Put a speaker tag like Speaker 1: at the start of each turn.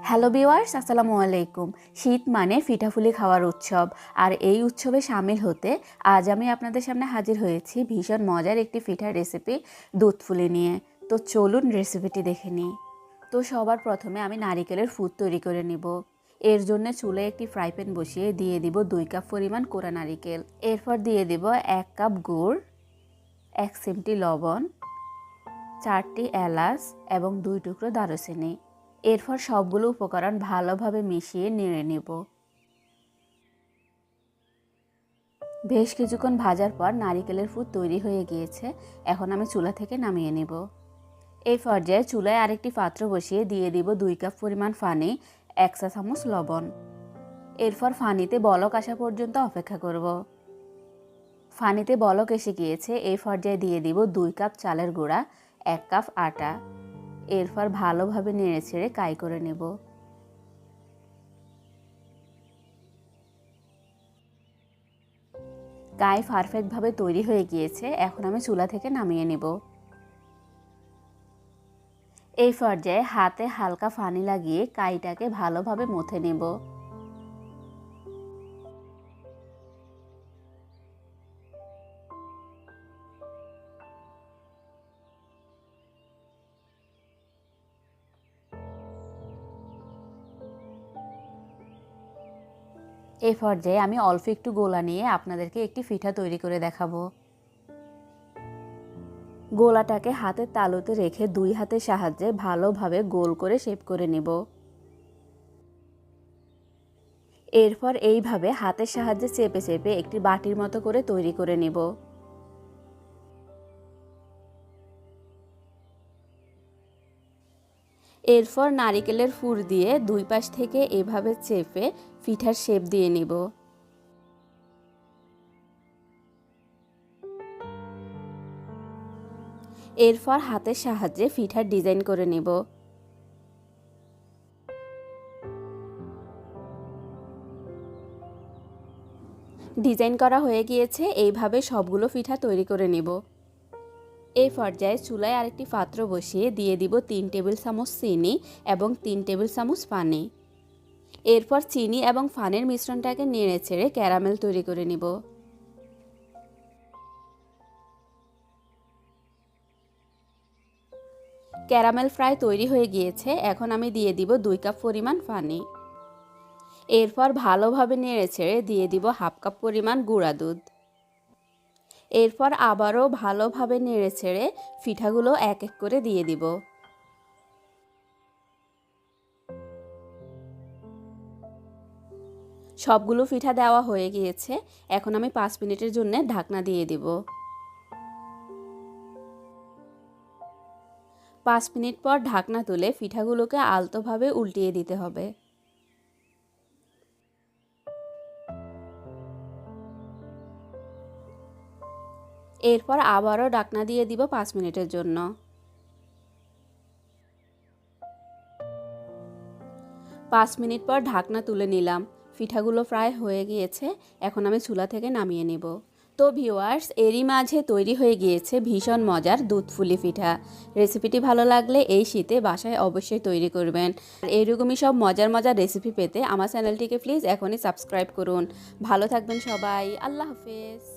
Speaker 1: Hello viewers, আসসালামু আলাইকুম। শীত মানে পিঠাফুলি খাওয়ার উৎসব, আর এই উৎসবে শামিল হতে আজ আমি আপনাদের সামনে হাজির হয়েছি ভীষণ মজার একটি পিঠার রেসিপি দুধ ফুলি নিয়ে। তো চলুন রেসিপিটি দেখে নিই। তো সবার প্রথমে আমি নারিকেলের পুর তৈরি করে নিব। এর জন্য চুলায় একটি ফ্রাই প্যান বসিয়ে দিয়ে দিব 2 কাপ পরিমাণ কোরা নারিকেল। এরপর দিয়ে দিব 1 কাপ গুড়, 1 চিমটি লবণ, 4টি এলাচ এবং 2 টুকরো দারুচিনি। এরপর সবগুলো উপকরণ ভালোভাবে মিশিয়ে নেড়ে নেব। বেশ কিছুক্ষণ ভাজার পর নারিকেলের পুর তৈরি হয়ে গিয়েছে। এখন আমি চুলা থেকে নামিয়ে নেব। এই পর্যায়ে চুলায় আরেকটি পাত্র বসিয়ে দিয়ে দিব 2 কাপ পরিমাণ পানি, 1 চা চামচ লবণ। এরপর পানিতে বলক আসা পর্যন্ত অপেক্ষা করব। পানিতে বলক এসে গিয়েছে। এই পর্যায়ে দিয়ে দিব 2 কাপ চালের গুঁড়া, 1 কাপ আটা। এরপর ভালোভাবে নেড়েচেড়ে কাই করে নেব। কাই পারফেক্টভাবে তৈরি হয়ে গিয়েছে। এখন আমি চুলা থেকে নামিয়ে নেব। এই পর্যায়ে হাতে হালকা পানি লাগিয়ে কাইটাকে ভালোভাবে মথে নেব। এই পর্যায়ে আমি অল্প একটু গোলা নিয়ে আপনাদেরকে একটি পিঠা তৈরি করে দেখাবো। গোলাটাকে হাতের তালুতে রেখে 2 হাতের সাহায্যে ভালোভাবে গোল করে শেপ করে নেব। এরপর এইভাবে হাতের সাহায্যে চেপে চেপে একটি বাটির মতো করে তৈরি করে নেব। এরপর নারিকেলের পুর দিয়ে 2 পাশ থেকে এভাবে চেপে পিঠার শেপ দিয়ে নেব। এরপর হাতের সাহায্যে পিঠার ডিজাইন করে নেব। ডিজাইন করা হয়ে গিয়েছে। এইভাবে সবগুলো পিঠা তৈরি করে নেব। এই পর্যায়ে চুলায় আরেকটি পাত্র বসিয়ে দিয়ে দিব 3 টেবিল চামচ চিনি এবং 3 টেবিল চামচ পানি। এরপর চিনি এবং পানির মিশ্রণটাকে নেড়েচেড়ে ক্যারামেল তৈরি করে নেব। ক্যারামেল ফ্রাই তৈরি হয়ে গিয়েছে। এখন আমি দিয়ে দিব 2 কাপ পরিমাণ পানি। এরপর ভালোভাবে নেড়েচেড়ে দিয়ে দিব 1/2 কাপ পরিমাণ গুঁড়া দুধ। এরপর আবারও ভালোভাবে নেড়েচেড়ে পিঠাগুলো এক এক করে দিয়ে দিব। সবগুলো পিঠা দেওয়া হয়ে গিয়েছে। এখন আমি 5 মিনিটের জন্য ঢাকনা দিয়ে দিব। 5 মিনিট পর ঢাকনা তুলে পিঠাগুলোকে আলতোভাবে উল্টিয়ে দিতে হবে। এরপর আবারও ঢাকনা দিয়ে দিব 5 মিনিটের জন্য। 5 মিনিট পর ঢাকনা তুলে নিলাম। পিঠাগুলো প্রায় হয়ে গিয়েছে। এখন আমি চুলা থেকে নামিয়ে নেব। তো ভিউয়ার্স, এরই মাঝে তৈরি হয়ে গিয়েছে ভীষণ মজার দুধ ফুলি পিঠা। রেসিপিটি ভালো লাগলে এই শীতে বাসায় অবশ্যই তৈরি করবেন। আর এইরকমই সব মজার মজার রেসিপি পেতে আমার চ্যানেলটিকে প্লিজ এখনই সাবস্ক্রাইব করুন। ভালো থাকবেন সবাই। আল্লাহ হাফেজ।